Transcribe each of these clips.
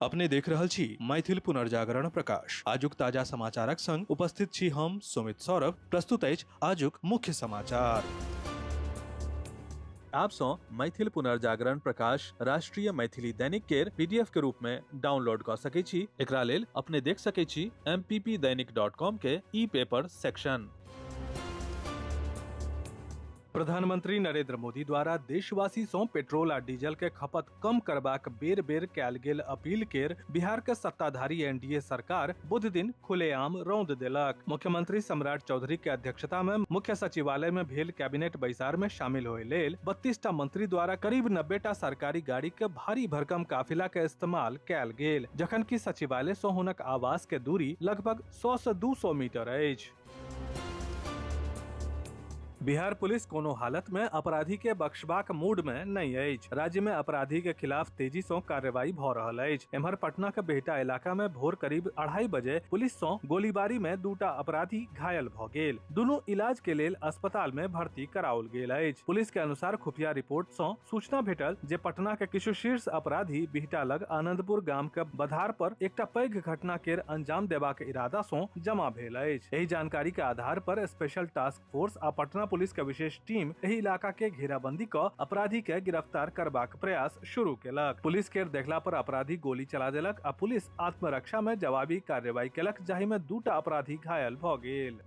अपने देख रहल छी मैथिल पुनर्जागरण प्रकाश। आजुक ताजा समाचारक संग उपस्थित छी हम सुमित सौरभ। प्रस्तुत अछि आजुक मुख्य समाचार। आप सो मैथिल पुनर्जागरण प्रकाश राष्ट्रीय मैथिली दैनिक केर पीडीएफ के रूप में डाउनलोड कर सकै छी। एकरा लेल अपने देख सकै छी mppdainik.com के ई पेपर सेक्शन। प्रधानमंत्री नरेंद्र मोदी द्वारा देशवासी सं पेट्रोल आ डीजल के खपत कम करबाक बेर बेर कयल गेल अपील केर बिहार के सत्ताधारी एनडीए सरकार बुध दिन खुलेआम रौंद देलक। मुख्यमंत्री सम्राट चौधरी के अध्यक्षता में मुख्य सचिवालय में भेल कैबिनेट बैसार में शामिल होय लेल 32 टा मंत्री द्वारा करीब 90 टा सरकारी गाड़ी के भारी भरकम काफिला के इस्तेमाल कयल गेल, जखन कि सचिवालय सं हुनक आवास के दूरी लगभग 100 से 200 मीटर अछि। बिहार पुलिस कोनो हालत में अपराधी के बख्शबाक मूड में नहीं अछि। राज्य में अपराधी के खिलाफ तेजी से कार्रवाई भ रहल अछि। एम्हर पटना के बिहटा इलाका में भोर करीब 2:30 बजे पुलिस से गोलीबारी में 2 टा अपराधी घायल भ गेल। दुनू इलाज के लेल अस्पताल में भर्ती कराओल गेल अछि। पुलिस के अनुसार खुफिया रिपोर्ट से सूचना भेटल जे पटना के किछु शीर्ष अपराधी बिहटा लग आनंदपुर गाम के बधार पर एकटा पैघ घटना के अंजाम देबाक इरादा से जमा भेल अछि। एहि जानकारी के आधार पर स्पेशल टास्क फोर्स आ पटना पुलिस के विशेष टीम एही इलाका के घेराबंदी क अपराधी के गिरफ्तार करबाक प्रयास शुरू केलक। पुलिस के देखला पर अपराधी गोली चला देलक आ पुलिस आत्मरक्षा में जवाबी कार्रवाई केलक, जाहि में 2 टा अपराधी घायल भ गेल।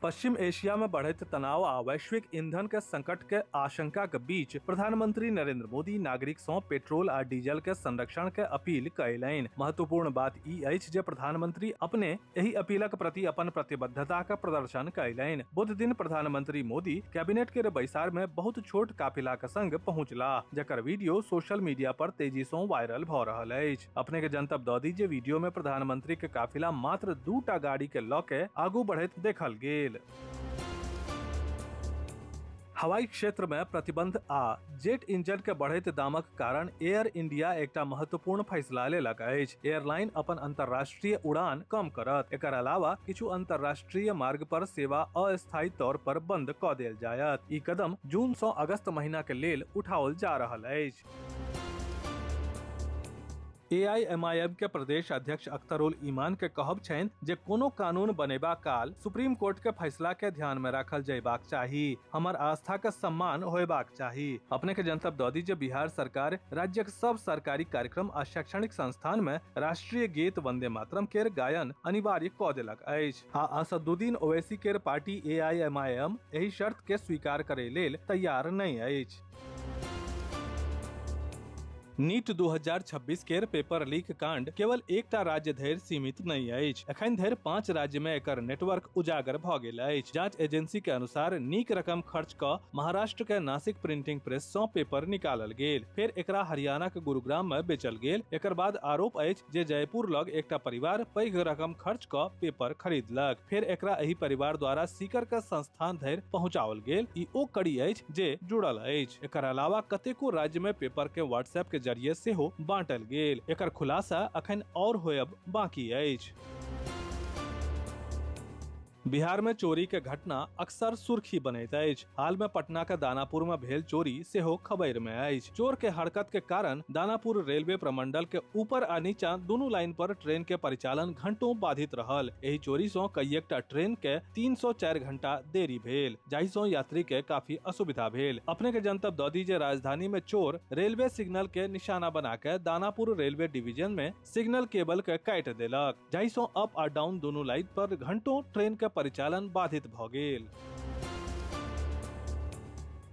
पश्चिम एशिया में बढ़ैत तनाव आ वैश्विक ईंधन के संकट के आशंका के बीच प्रधानमंत्री नरेंद्र मोदी नागरिक सं पेट्रोल आ डीजल के संरक्षण के अपील कयलनि। महत्वपूर्ण बात ई अछि जे प्रधानमंत्री अपने एही अपीलक प्रति अपन प्रतिबद्धता के प्रदर्शन कयलनि। बुध दिन प्रधानमंत्री मोदी कैबिनेट के बैसार में बहुत छोट काफिला के संग पहुंचला, जकर वीडियो सोशल मीडिया पर तेजी से वायरल भ रहल अछि। अपने के जनतब द दी जे वीडियो में प्रधानमंत्री के काफिला मात्र 2 टा गाड़ी के ल के आगू बढ़ैत देखल गेल। हवाई क्षेत्र में प्रतिबंध आ जेट इंजन के बढ़ैत दामक कारण एयर इंडिया एकटा महत्वपूर्ण फैसला लेलक अछि। एयरलाइन अपन अंतर्राष्ट्रीय उड़ान कम करत। एकर अलावा किछु अंतर्राष्ट्रीय मार्ग पर सेवा अस्थायी तौर पर बंद क देल जायत। ई कदम जून से अगस्त महीना के लेल उठाओल जा रहल अछि। एआईएमआईएम के प्रदेश अध्यक्ष अख्तरुल ईमान के कहब छनि जे कोनो कानून बनेबा काल सुप्रीम कोर्ट के फैसला के ध्यान में रखल जयबाक चाही। हमर आस्था के सम्मान होयबाक चाही। अपने के जनतब द दी जे बिहार सरकार राज्यक सब सरकारी कार्यक्रम आ शैक्षणिक संस्थान में राष्ट्रीय गीत वंदे मातरम केर गायन अनिवार्य क देलक अछि। आ असदुद्दीन ओवैसी केर पार्टी एआईएमआईएम एही शर्त के स्वीकार करे लेल तैयार नहीं अछि। नीट 2026 केर पेपर लीक कांड केवल एकटा राज्य धरि सीमित नहीं अछि। एखन धरि 5 राज्य में एकर नेटवर्क उजागर भ गेल अछि। जांच एजेंसी के अनुसार नीक रकम खर्च क महाराष्ट्र के नासिक प्रिंटिंग प्रेस से पेपर निकालल गेल, फिर एकरा हरियाणा के गुरुग्राम में बेचल गेल। एकर बाद आरोप अछि जे जयपुर लग एकटा परिवार पैघ रकम खर्च क पेपर खरीदलक, फिर एकरा एही परिवार द्वारा सीकर के संस्थान धरि पहुंचाओल गेल। ई ओ कड़ी अछि जे जुड़ल अछि। एकर अलावा कतेको राज्य में पेपर के व्हाट्सएप के जरिए सेहो बांटल गेल। एकर खुलासा अखन और होयब बाकी अछि। बिहार में चोरी के घटना अक्सर सुर्खी बनैत अछि। हाल में पटना के दानापुर में भेल चोरी सेहो खबर में अछि। चोर के हरकत के कारण दानापुर रेलवे प्रमंडल के ऊपर आ नीचा दुनू लाइन पर ट्रेन के परिचालन घंटों बाधित रहल। एही चोरी से कईएकटा ट्रेन के 304 घंटा देरी भेल, जाहि से यात्री के काफी असुविधा भेल। अपने के जनतब द दी जे राजधानी में चोर रेलवे सिग्नल के निशाना बना के दानापुर रेलवे डिवीजन में सिग्नल केबल के काट देलक, जाहि से अप आ डाउन दुनू लाइन पर घंटों ट्रेन के परिचालन बाधित भ गेल।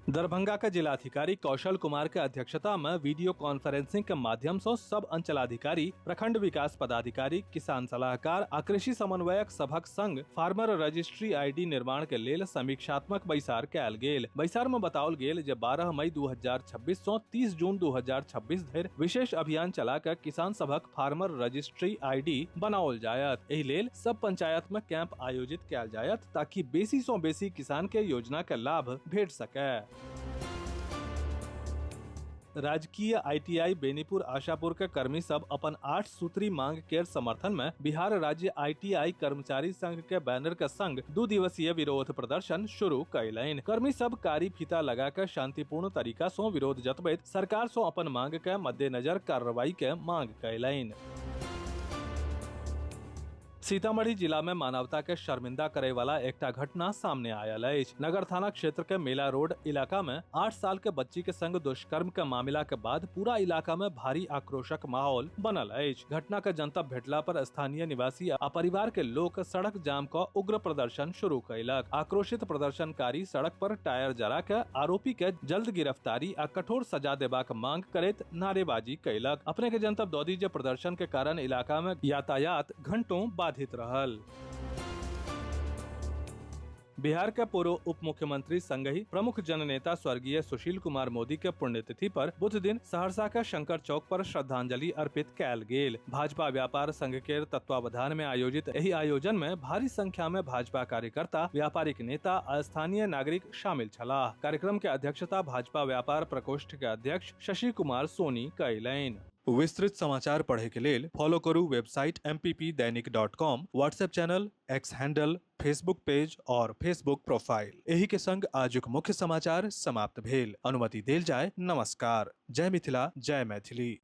दरभंगा के जिलाधिकारी कौशल कुमार के अध्यक्षता में वीडियो कॉन्फ्रेंसिंग के माध्यम से सब अंचलाधिकारी, प्रखंड विकास पदाधिकारी, किसान सलाहकार आ कृषि समन्वयक सभक संग फार्मर रजिस्ट्री आईडी निर्माण के लेल समीक्षात्मक बैसार कयल गेल। बैसार में बताओल गेल जे 12 मई 2026 से 30 जून 2026 धरि विशेष अभियान चला कर किसान सभक फार्मर रजिस्ट्री आईडी बनाओल जायत। एहि लेल सब पंचायत में कैंप आयोजित कयल जायत ताकि बेसी से बेसी किसान के योजना के लाभ भेट सके। राजकीय ITI बेनीपुर आशापुर के कर्मी सब अपन 8 सूत्री मांग के समर्थन में बिहार राज्य ITI कर्मचारी संघ के बैनर के संग 2 दिवसीय विरोध प्रदर्शन शुरू कैलैन। कर्मी सब कारी फीता लगा के शांतिपूर्ण तरीका से विरोध जतबैत सरकार से अपन मांग के मद्देनजर कार्रवाई के मांग कैलैन। सीतामढ़ी जिला में मानवता के शर्मिंदा करे वाला एकटा घटना सामने आयल अछि। नगर थाना क्षेत्र के मेला रोड इलाका में 8 साल के बच्ची के संग दुष्कर्म के मामला के बाद पूरा इलाका में भारी आक्रोशक माहौल बनल अछि। घटना के जनतब भेटला पर स्थानीय निवासी आ परिवार के लोग सड़क जाम का उग्र प्रदर्शन शुरू कैलक। आक्रोशित प्रदर्शनकारी सड़क पर टायर जरा के आरोपी के जल्द गिरफ्तारी आ कठोर सजा देबाक मांग करैत नारेबाजी कैलक। अपने के जनतब दऽ दी जे प्रदर्शन के कारण इलाका में यातायात घंटों बाधित रहल। बिहार के पूर्व उप मुख्यमंत्री संगहि प्रमुख जननेता स्वर्गीय सुशील कुमार मोदी के पुण्यतिथि पर बुध दिन सहरसा के शंकर चौक पर श्रद्धांजलि अर्पित कैल गेल। भाजपा व्यापार संघ के तत्वावधान में आयोजित एहि आयोजन में भारी संख्या में भाजपा कार्यकर्ता, व्यापारिक नेता आ स्थानीय नागरिक शामिल छलाह। कार्यक्रम के अध्यक्षता भाजपा व्यापार प्रकोष्ठ के अध्यक्ष शशि कुमार सोनी कैलैन। विस्तृत समाचार पढ़े के लेल फॉलो करू वेबसाइट mppदैनिक.com, WhatsApp channel, X handle, Facebook page और फेसबुक प्रोफाइल। एही के संग आजुक मुख्य समाचार समाप्त भेल। अनुमति देल जाय। नमस्कार। जय मिथिला, जय मैथिली।